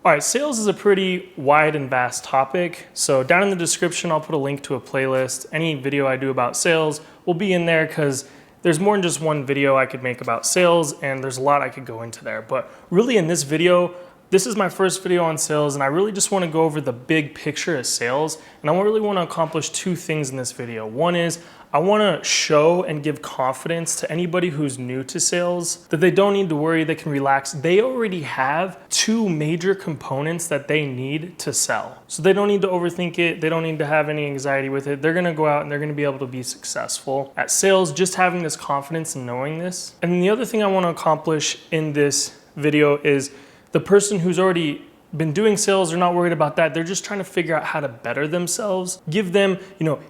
All right, sales is a pretty wide and vast topic. So down in the description, I'll put a link to a playlist. Any video I do about sales will be in there because there's more than just one video I could make about sales, and there's a lot I could go into there. But really in this video, this is my first video on sales, and I really just want to go over the big picture of sales. And I really want to accomplish two things in this video. One is I want to show and give confidence to anybody who's new to sales that they don't need to worry, they can relax. They already have two major components that they need to sell. So they don't need to overthink it. They don't need to have any anxiety with it. They're going to go out and they're going to be able to be successful at sales, just having this confidence and knowing this. And then the other thing I want to accomplish in this video is the person who's already been doing sales, they're not worried about that. They're just trying to figure out how to better themselves. Give them,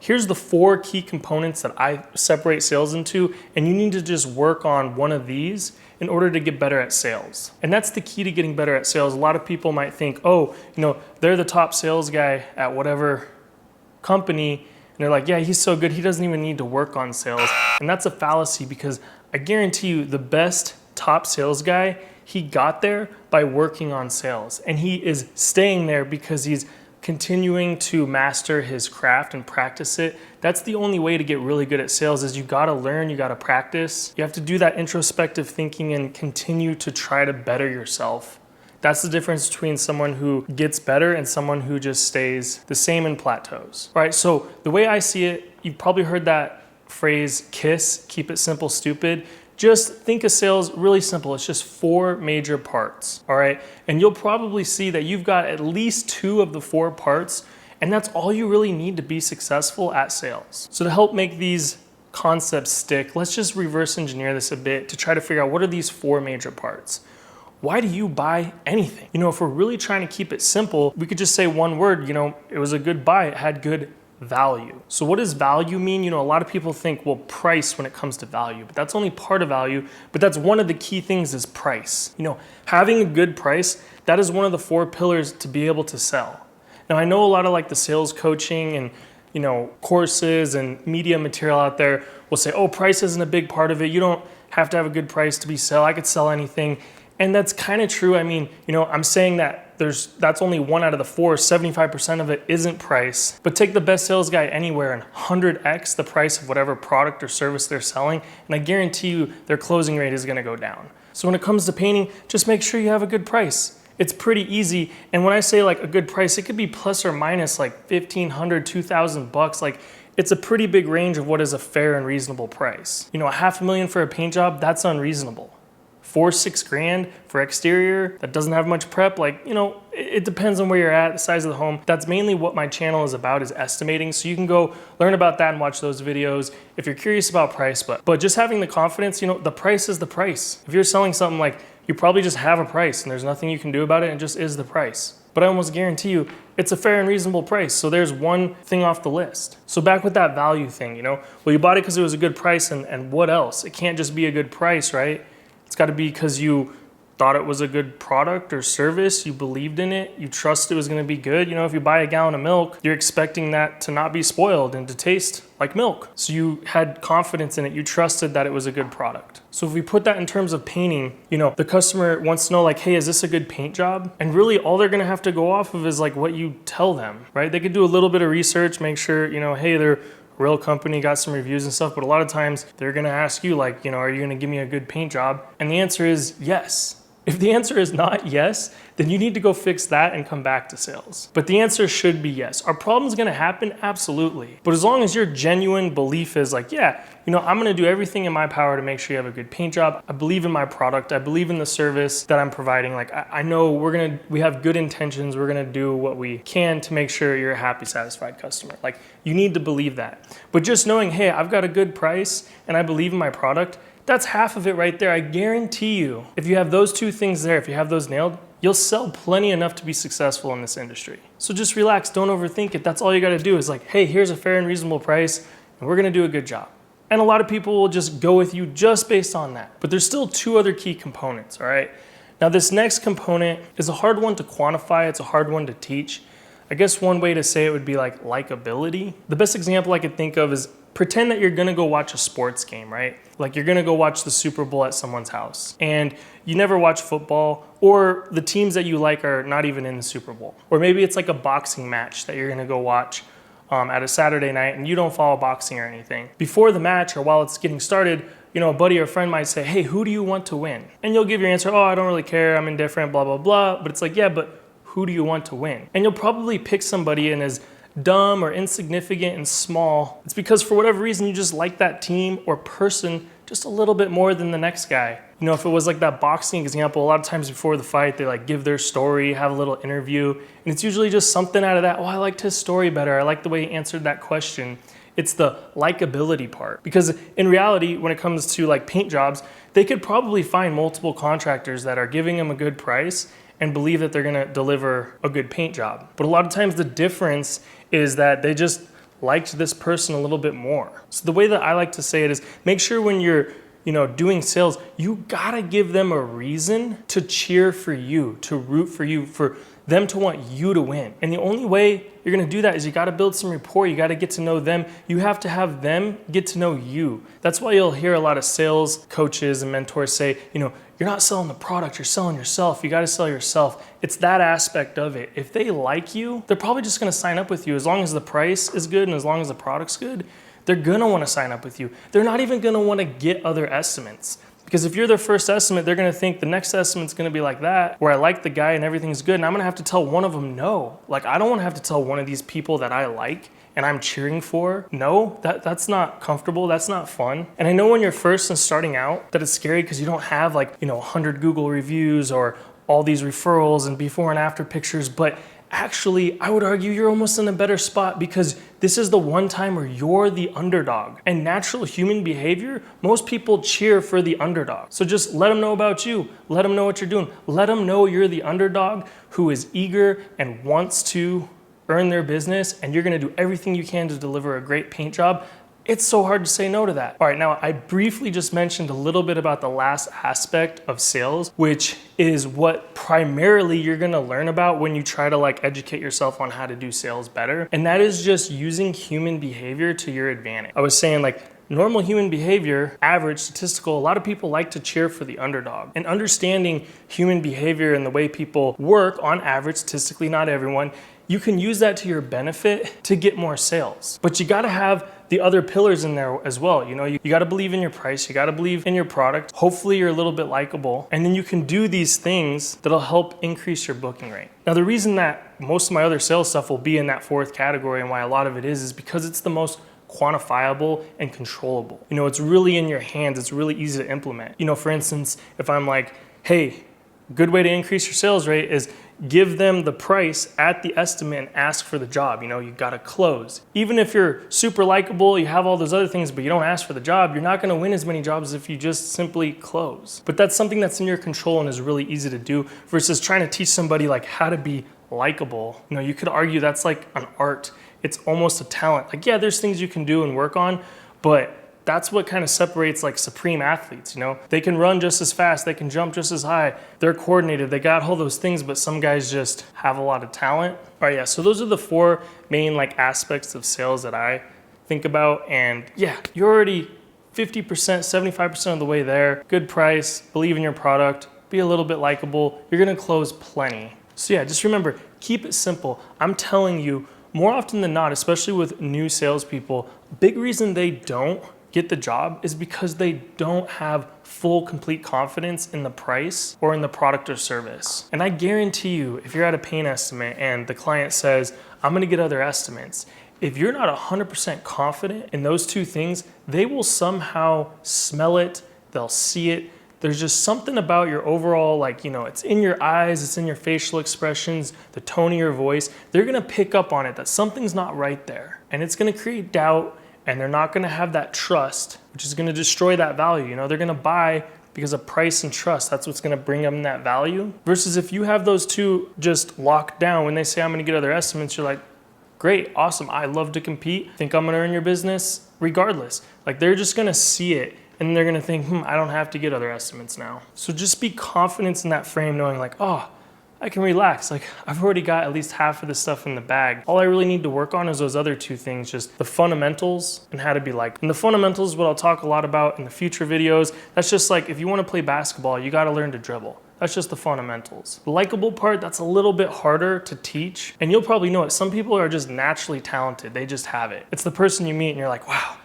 here's the 4 key components that I separate sales into, and you need to just work on one of these in order to get better at sales. And that's the key to getting better at sales. A lot of people might think, they're the top sales guy at whatever company, and they're like, yeah, he's so good, he doesn't even need to work on sales. And that's a fallacy, because I guarantee you the best top sales guy, he got there by working on sales, and he is staying there because he's continuing to master his craft and practice it. That's the only way to get really good at sales, is you gotta learn, you gotta practice. You have to do that introspective thinking and continue to try to better yourself. That's the difference between someone who gets better and someone who just stays the same and plateaus. All right, so the way I see it, you've probably heard that phrase, KISS, keep it simple, stupid. Just think of sales really simple. It's just 4 major parts, all right? And you'll probably see that you've got at least 2 of the 4 parts, and that's all you really need to be successful at sales. So to help make these concepts stick, let's just reverse engineer this a bit to try to figure out what are these 4 major parts. Why do you buy anything? If we're really trying to keep it simple, we could just say one word, it was a good buy, it had good value. So what does value mean? A lot of people think, well, price when it comes to value, but that's only part of value, but that's one of the key things is price. Having a good price, that is one of the 4 pillars to be able to sell. Now, I know a lot of the sales coaching and courses and media material out there will say, oh, price isn't a big part of it. You don't have to have a good price to be sell. I could sell anything. And that's kind of true. I mean, I'm saying that that's only 1 out of the 4, 75% of it isn't price. But take the best sales guy anywhere and 100x the price of whatever product or service they're selling, and I guarantee you their closing rate is gonna go down. So when it comes to painting, just make sure you have a good price. It's pretty easy. And when I say a good price, it could be plus or minus $1,500, $2,000. It's a pretty big range of what is a fair and reasonable price. $500,000 for a paint job, that's unreasonable. 4-6 grand for exterior that doesn't have much prep, it depends on where you're at, the size of the home. That's mainly what my channel is about, is estimating. So you can go learn about that and watch those videos if you're curious about price. But just having the confidence, the price is the price. If you're selling something, you probably just have a price and there's nothing you can do about it, and it just is the price. But I almost guarantee you it's a fair and reasonable price. So there's one thing off the list. So back with that value thing, well, you bought it because it was a good price, and what else? It can't just be a good price, right? It's got to be because you thought it was a good product or service, you believed in it, you trust it was going to be good. If you buy a gallon of milk, you're expecting that to not be spoiled and to taste like milk. So you had confidence in it, you trusted that it was a good product. So if we put that in terms of painting, the customer wants to know hey, is this a good paint job? And really all they're going to have to go off of is what you tell them, right? They could do a little bit of research, make sure, hey, they're real company, got some reviews and stuff, but a lot of times they're gonna ask you are you gonna give me a good paint job? And the answer is yes. If the answer is not yes, then you need to go fix that and come back to sales. But the answer should be yes. Are problems gonna happen? Absolutely. But as long as your genuine belief is yeah, I'm gonna do everything in my power to make sure you have a good paint job. I believe in my product. I believe in the service that I'm providing. I know we have good intentions. We're gonna do what we can to make sure you're a happy, satisfied customer. You need to believe that. But just knowing, hey, I've got a good price and I believe in my product, that's half of it right there. I guarantee you, if you have those 2 things there, if you have those nailed, you'll sell plenty enough to be successful in this industry. So just relax, don't overthink it. That's all you gotta do is hey, here's a fair and reasonable price, and we're gonna do a good job. And a lot of people will just go with you just based on that. But there's still 2 other key components, all right? Now this next component is a hard one to quantify, it's a hard one to teach. I guess one way to say it would be likability. The best example I could think of is pretend that you're gonna go watch a sports game, right? Like you're gonna go watch the Super Bowl at someone's house and you never watch football, or the teams that you like are not even in the Super Bowl. Or maybe it's like a boxing match that you're gonna go watch at a Saturday night and you don't follow boxing or anything. Before the match or while it's getting started, you know, a buddy or friend might say, hey, who do you want to win? And you'll give your answer, oh, I don't really care, I'm indifferent, blah, blah, blah. But it's like, yeah, but who do you want to win? And you'll probably pick somebody and as dumb or insignificant and small, it's because for whatever reason you just like that team or person just a little bit more than the next guy. You know, if it was like that boxing example, a lot of times before the fight, they like give their story, have a little interview, and it's usually just something out of that, oh, I liked his story better, I like the way he answered that question. It's the likability part. Because in reality, when it comes to like paint jobs, they could probably find multiple contractors that are giving them a good price and believe that they're gonna deliver a good paint job. But a lot of times the difference is that they just liked this person a little bit more. So the way that I like to say it is make sure when you're doing sales, you gotta give them a reason to cheer for you, to root for you, for them to want you to win. And the only way you're gonna do that is you gotta build some rapport, you gotta get to know them, you have to have them get to know you. That's why you'll hear a lot of sales coaches and mentors say, you're not selling the product, you're selling yourself, you gotta sell yourself. It's that aspect of it. If they like you, they're probably just gonna sign up with you as long as the price is good and as long as the product's good. They're gonna wanna sign up with you. They're not even gonna wanna get other estimates. Because if you're their first estimate, they're gonna think the next estimate's gonna be like that, where I like the guy and everything's good, and I'm gonna have to tell one of them no. Like, I don't wanna have to tell one of these people that I like and I'm cheering for, no, that's not comfortable, that's not fun. And I know when you're first and starting out that it's scary because you don't have 100 Google reviews or all these referrals and before and after pictures, but actually, I would argue you're almost in a better spot because this is the one time where you're the underdog. And natural human behavior, most people cheer for the underdog. So just let them know about you. Let them know what you're doing. Let them know you're the underdog who is eager and wants to earn their business, and you're gonna do everything you can to deliver a great paint job. It's so hard to say no to that. All right, now I briefly just mentioned a little bit about the last aspect of sales, which is what primarily you're gonna learn about when you try to educate yourself on how to do sales better. And that is just using human behavior to your advantage. I was saying normal human behavior, average, statistical, a lot of people like to cheer for the underdog. And understanding human behavior and the way people work on average, statistically, not everyone, you can use that to your benefit to get more sales. But you gotta have the other pillars in there as well. You gotta believe in your price, you gotta believe in your product. Hopefully you're a little bit likable, and then you can do these things that'll help increase your booking rate. Now the reason that most of my other sales stuff will be in that fourth category and why a lot of it is because it's the most quantifiable and controllable. It's really in your hands, it's really easy to implement. For instance, if I'm like, hey, good way to increase your sales rate is give them the price at the estimate and ask for the job. You gotta close. Even if you're super likable, you have all those other things, but you don't ask for the job, you're not gonna win as many jobs if you just simply close. But that's something that's in your control and is really easy to do versus trying to teach somebody how to be likable. You could argue that's like an art. It's almost a talent. Yeah, there's things you can do and work on, but that's what kind of separates supreme athletes, They can run just as fast, they can jump just as high, they're coordinated, they got all those things, but some guys just have a lot of talent. All right, yeah, so those are the four main aspects of sales that I think about. And yeah, you're already 50%, 75% of the way there. Good price, believe in your product, be a little bit likable, you're gonna close plenty. So yeah, just remember, keep it simple. I'm telling you, more often than not, especially with new salespeople, big reason they don't get the job is because they don't have full, complete confidence in the price or in the product or service. And I guarantee you, if you're at a paint estimate and the client says, I'm gonna get other estimates, if you're not 100% confident in those two things, they will somehow smell it, they'll see it. There's just something about your overall, it's in your eyes, it's in your facial expressions, the tone of your voice. They're gonna pick up on it that something's not right there. And it's gonna create doubt, and they're not gonna have that trust, which is gonna destroy that value. They're gonna buy because of price and trust. That's what's gonna bring them that value. Versus if you have those two just locked down, when they say I'm gonna get other estimates, you're like, great, awesome, I love to compete, think I'm gonna earn your business regardless. They're just gonna see it and they're gonna think, I don't have to get other estimates now. So just be confident in that frame, knowing I can relax. Like, I've already got at least half of the stuff in the bag. All I really need to work on is those other two things, just the fundamentals and how to be like. And the fundamentals, what I'll talk a lot about in the future videos, that's just like, if you want to play basketball, you got to learn to dribble. That's just the fundamentals. The likable part, that's a little bit harder to teach. And you'll probably know it. Some people are just naturally talented. They just have it. It's the person you meet and you're like, wow,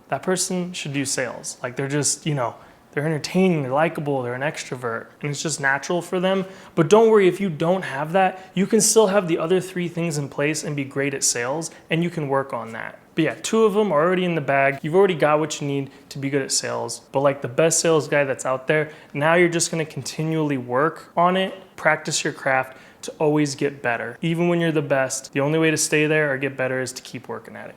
that person should do sales. Like, they're just, you know, they're entertaining, they're likable, they're an extrovert, and it's just natural for them. But don't worry, if you don't have that, you can still have the other three things in place and be great at sales, and you can work on that. But yeah, two of them are already in the bag. You've already got what you need to be good at sales. But like the best sales guy that's out there, now you're just gonna continually work on it, practice your craft to always get better. Even when you're the best, the only way to stay there or get better is to keep working at it.